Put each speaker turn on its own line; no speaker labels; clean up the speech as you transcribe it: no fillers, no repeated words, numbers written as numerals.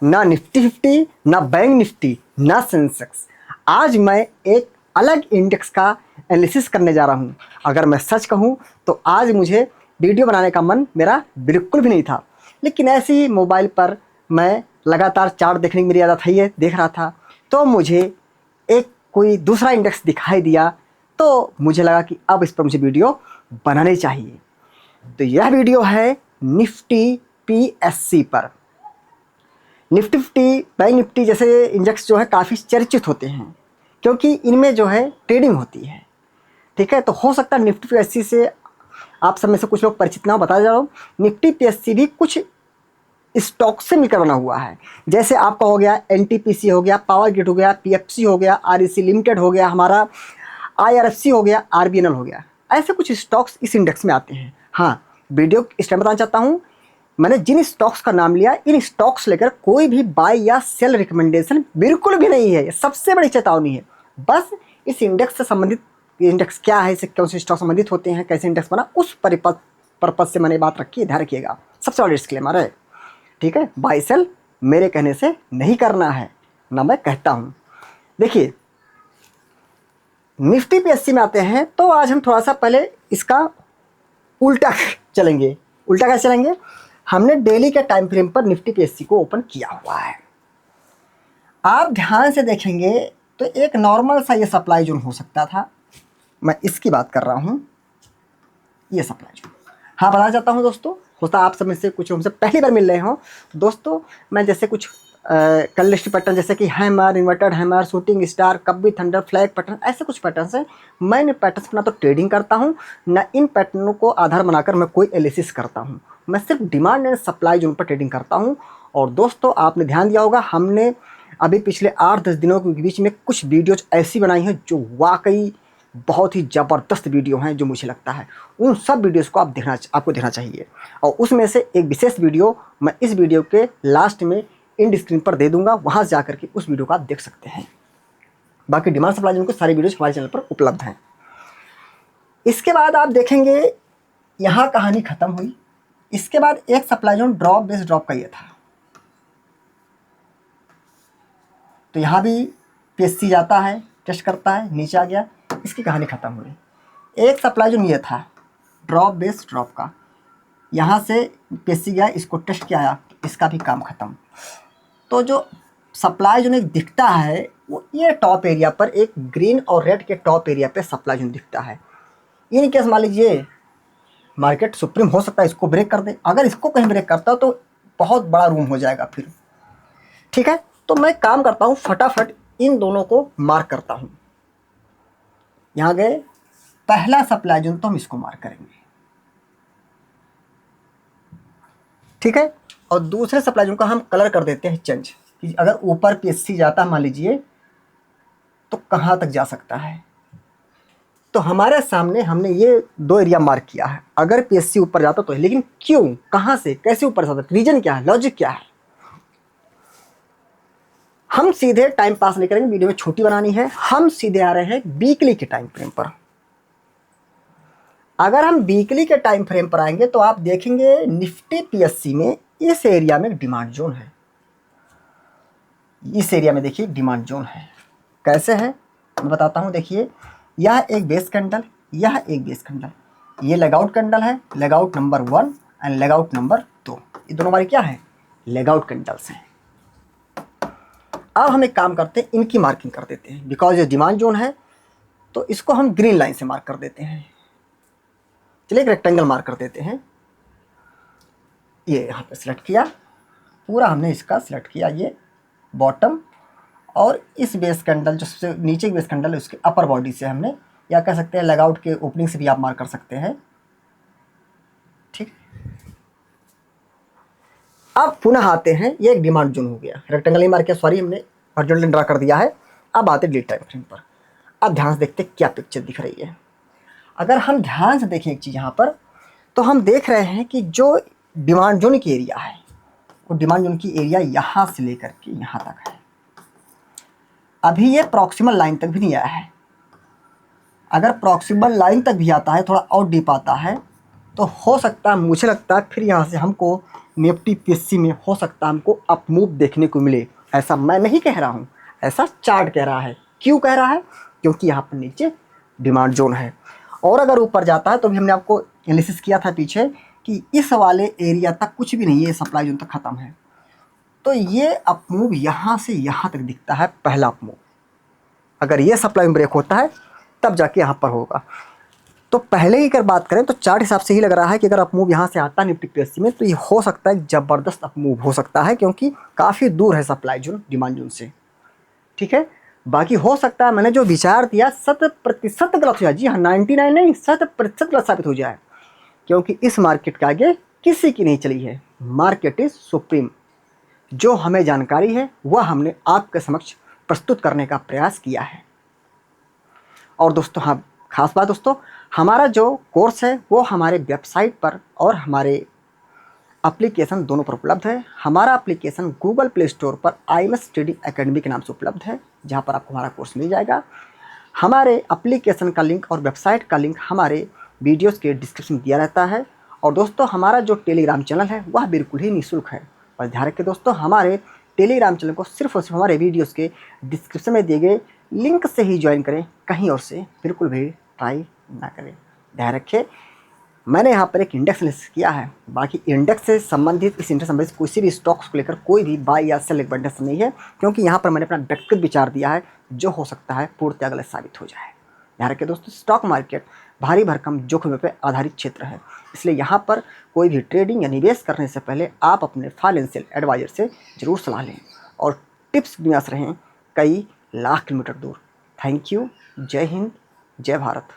ना निफ्टी 50, ना bank Nifty, ना सेंसेक्स। आज मैं एक अलग इंडेक्स का एनालिसिस करने जा रहा हूँ। अगर मैं सच कहूँ तो आज मुझे वीडियो बनाने का मन मेरा बिल्कुल भी नहीं था, लेकिन ऐसे ही मोबाइल पर मैं लगातार चार्ट देखने की मेरी आदत है, देख रहा था तो मुझे एक कोई दूसरा इंडेक्स दिखाई दिया, तो मुझे लगा कि अब इस पर मुझे वीडियो बनानी चाहिए। तो यह वीडियो है निफ्टी पीएससी पर। निफ्टी 50, बैंक निफ्टी जैसे इंडेक्स जो है काफ़ी चर्चित होते हैं, क्योंकि इनमें जो है ट्रेडिंग होती है। ठीक है, तो हो सकता है निफ्टी पीएससी से आप सब में से कुछ लोग परिचित ना हो, बता जा रहा हूँ। निफ्टी पीएससी भी कुछ स्टॉक से मिलकर बना हुआ है। जैसे आपका हो गया एनटीपीसी, हो गया पावर ग्रिड, हो गया पीएफसी, हो गया आरईसी लिमिटेड, हो गया हमारा आईआरएफसी, हो गया आरबीएनएल, हो गया। ऐसे कुछ स्टॉक्स इस इंडेक्स में आते हैं। हाँ, वीडियो इस टाइम बताना चाहता हूँ, मैंने जिन स्टॉक्स का नाम लिया, इन स्टॉक्स लेकर कोई भी बाय या सेल रिकमेंडेशन बिल्कुल भी नहीं है। ये सबसे बड़ी चेतावनी है। बस इस इंडेक्स से संबंधित, इंडेक्स क्या है, इससे कौन से स्टॉक संबंधित होते हैं, कैसे इंडेक्स बना, उस पर्पज से मैंने बात रखी है, ध्यान रखिएगा। सबसे बड़ा डिस्क्लेमर है, ठीक है। बाय सेल मेरे कहने से नहीं करना है, ना मैं कहता हूँ। देखिए, निफ्टी पीएससी में आते हैं तो आज हम थोड़ा सा पहले इसका उल्टा चलेंगे। उल्टा कैसे चलेंगे? हमने डेली के टाइम फ्रेम पर निफ्टी पीएससी को ओपन किया हुआ है। आप ध्यान से देखेंगे तो एक नॉर्मल सा ये सप्लाई जोन हो सकता था। मैं इसकी बात कर रहा हूँ, ये सप्लाई जोन। हाँ, बताना चाहता हूँ दोस्तों, होता आप सब में से कुछ हमसे पहली बार मिल रहे हो दोस्तों, मैं जैसे कुछ कल लिस्ट पैटर्न, जैसे कि hammer, inverted hammer, shooting star, कब्बी थंडर, फ्लैग पैटर्न, ऐसे कुछ पैटर्न्स हैं। मैं इन पैटर्न्स पर ना तो ट्रेडिंग करता हूँ, ना इन पैटर्नों को आधार बनाकर मैं कोई एनालिसिस करता हूँ। मैं सिर्फ डिमांड एंड सप्लाई जोन पर ट्रेडिंग करता हूँ। और दोस्तों, आपने ध्यान दिया होगा, हमने अभी पिछले 8-10 दिनों के बीच में कुछ वीडियोज ऐसी बनाई हैं जो वाकई बहुत ही ज़बरदस्त वीडियो हैं, जो मुझे लगता है उन सब वीडियोस को आपको देखना चाहिए। और उसमें से एक विशेष वीडियो मैं इस वीडियो के लास्ट में इंड स्क्रीन पर दे दूंगा, वहाँ से जाकर के उस वीडियो को आप देख सकते हैं। बाकी डिमांड सप्लाई जोन के सारी वीडियोस हमारे चैनल पर उपलब्ध हैं। इसके बाद आप देखेंगे यहाँ कहानी ख़त्म हुई। इसके बाद एक supply zone drop base drop का ये था, तो यहाँ भी पीएससी जाता है, टेस्ट करता है, नीचे आ गया, इसकी कहानी ख़त्म हुई। एक सप्लाई जोन ये था ड्रॉप बेस ड्रॉप का, यहाँ से पीएससी गया, इसको टेस्ट किया, इसका भी काम ख़त्म। तो जो सप्लाई जोन एक दिखता है वो ये टॉप एरिया पर, एक ग्रीन और रेड के टॉप एरिया पे सप्लाई जोन दिखता है। इन केस मान लीजिए मार्केट सुप्रीम हो सकता है इसको ब्रेक कर दे। अगर इसको कहीं ब्रेक करता तो बहुत बड़ा रूम हो जाएगा फिर। ठीक है, तो मैं काम करता हूँ, फटाफट इन दोनों को मार्क करता हूँ। यहाँ गए, पहला सप्लाई जोन तो हम इसको मार्क करेंगे, ठीक है। और दूसरे सप्लाई जोन का हम कलर कर देते हैं चेंज, कि अगर ऊपर पीएससी जाता है मान लीजिए तो कहाँ तक जा सकता है। तो हमारे सामने हमने ये दो एरिया मार्क किया है। अगर पीएससी ऊपर जाता तो, लेकिन क्यों, कहाँ से, कैसे ऊपर जाता, रीजन क्या है, लॉजिक क्या है। हम सीधे टाइम पास नहीं करेंगे, वीडियो में छोटी बनानी है, हम सीधे आ रहे हैं वीकली के टाइम फ्रेम पर। अगर हम वीकली के टाइम फ्रेम पर आएंगे तो आप देखेंगे निफ्टी पीएससी में इस एरिया में डिमांड जोन है। इस एरिया में देखिए डिमांड जोन है। कैसे है मैं बताता हूँ। देखिए, यह एक बेस कैंडल, यह एक बेस कैंडल, ये लेगआउट कैंडल है, लेगआउट नंबर 1 एंड लेगआउट नंबर 2, ये दोनों हमारी क्या है, लेगआउट कैंडल्स हैं। अब हम एक काम करते हैं, इनकी मार्किंग कर देते हैं, बिकॉज ये डिमांड जोन है तो इसको हम ग्रीन लाइन से मार्क कर देते हैं। चलिए एक रेक्टेंगल मार्क कर देते हैं। ये यहाँ पे सिलेक्ट किया, पूरा हमने इसका सिलेक्ट किया, ये बॉटम, और इस बेस कैंडल जो सबसे नीचे की बेस कैंडल है उसके अपर बॉडी से हमने, या कह सकते हैं लेगआउट के ओपनिंग से भी आप मार्क कर सकते हैं। ठीक, अब पुनः आते हैं, ये एक डिमांड जोन हो गया, रेक्टेंगल नहीं मार्क किया, सॉरी, हमने हॉरिजॉन्टल ड्रा कर दिया है। अब आते डेली टाइम फ्रेम पर। अब ध्यान से देखते क्या पिक्चर दिख रही है। अगर हम ध्यान से देखें एक चीज़ यहाँ पर, तो हम देख रहे हैं कि जो डिमांड जोन की एरिया है वो डिमांड जोन की एरिया यहाँ से लेकर के यहाँ तक है। अभी ये प्रॉक्सिमल लाइन तक भी नहीं आया है। अगर प्रॉक्सिमल लाइन तक भी आता है, थोड़ा और डीप आता है, तो हो सकता है, मुझे लगता है फिर यहाँ से हमको निफ्टी पीएससी में हो सकता है हमको अप मूव देखने को मिले। ऐसा मैं नहीं कह रहा हूँ, ऐसा चार्ट कह रहा है। क्यों कह रहा है? क्योंकि यहाँ पर नीचे डिमांड जोन है, और अगर ऊपर जाता है तो भी हमने आपको एनालिसिस किया था पीछे कि इस वाले एरिया तक कुछ भी नहीं है, ये सप्लाई जोन तक ख़त्म है। तो ये अप मूव यहाँ से यहाँ तक दिखता है, पहला अप मूव। अगर ये सप्लाई में ब्रेक होता है तब जाके यहाँ पर होगा। तो पहले ही अगर बात करें तो चार्ट हिसाब से ही लग रहा है कि अगर अप मूव यहाँ से आता है निफ्टी पीएससी में तो ये हो सकता है ज़बरदस्त अप मूव हो सकता है, क्योंकि काफ़ी दूर है सप्लाई जोन डिमांड जोन से। ठीक है, बाकी हो सकता है मैंने जो विचार दिया 100% गलत हो जाए। जी हाँ, 99 नहीं, 100% गलत साबित हो जाए, क्योंकि इस मार्केट के आगे किसी की नहीं चली है। Market is supreme. जो हमें जानकारी है वह हमने आपके समक्ष प्रस्तुत करने का प्रयास किया है। और दोस्तों, हाँ, खास बात दोस्तों, हमारा जो कोर्स है वो हमारे वेबसाइट पर और हमारे एप्लीकेशन दोनों पर उपलब्ध है। हमारा एप्लीकेशन गूगल प्ले स्टोर पर IMS ट्रेडिंग एकेडमी के नाम से उपलब्ध है, जहां पर आपको हमारा कोर्स मिल जाएगा। हमारे एप्लीकेशन का लिंक और वेबसाइट का लिंक हमारे वीडियोस के डिस्क्रिप्शन में दिया रहता है। और दोस्तों, हमारा जो टेलीग्राम चैनल है वह बिल्कुल ही निःशुल्क है। और ध्यान रखें दोस्तों, हमारे टेलीग्राम चैनल को सिर्फ और सिर्फ हमारे वीडियोस के डिस्क्रिप्शन में दिए गए लिंक से ही ज्वाइन करें, कहीं और से बिल्कुल भी ट्राई ना करें। ध्यान रखें, मैंने यहाँ पर एक इंडेक्स लिस्ट किया है, बाकी इंडेक्स से संबंधित, इस इंडेक्स संबंधित किसी भी स्टॉक्स को लेकर कोई भी बाय या सेल रिकमेंडेशन नहीं है, क्योंकि यहाँ पर मैंने अपना व्यक्तिगत विचार दिया है जो हो सकता है पूर्णतः गलत साबित हो जाए। ध्यान रखिए दोस्तों, स्टॉक मार्केट भारी भरकम जोखिम पर आधारित क्षेत्र है, इसलिए यहाँ पर कोई भी ट्रेडिंग या निवेश करने से पहले आप अपने फाइनेंशियल एडवाइजर से जरूर सलाह लें और टिप्स विन्यास रहें कई लाख किलोमीटर दूर। Thank you. जय हिंद, जय भारत।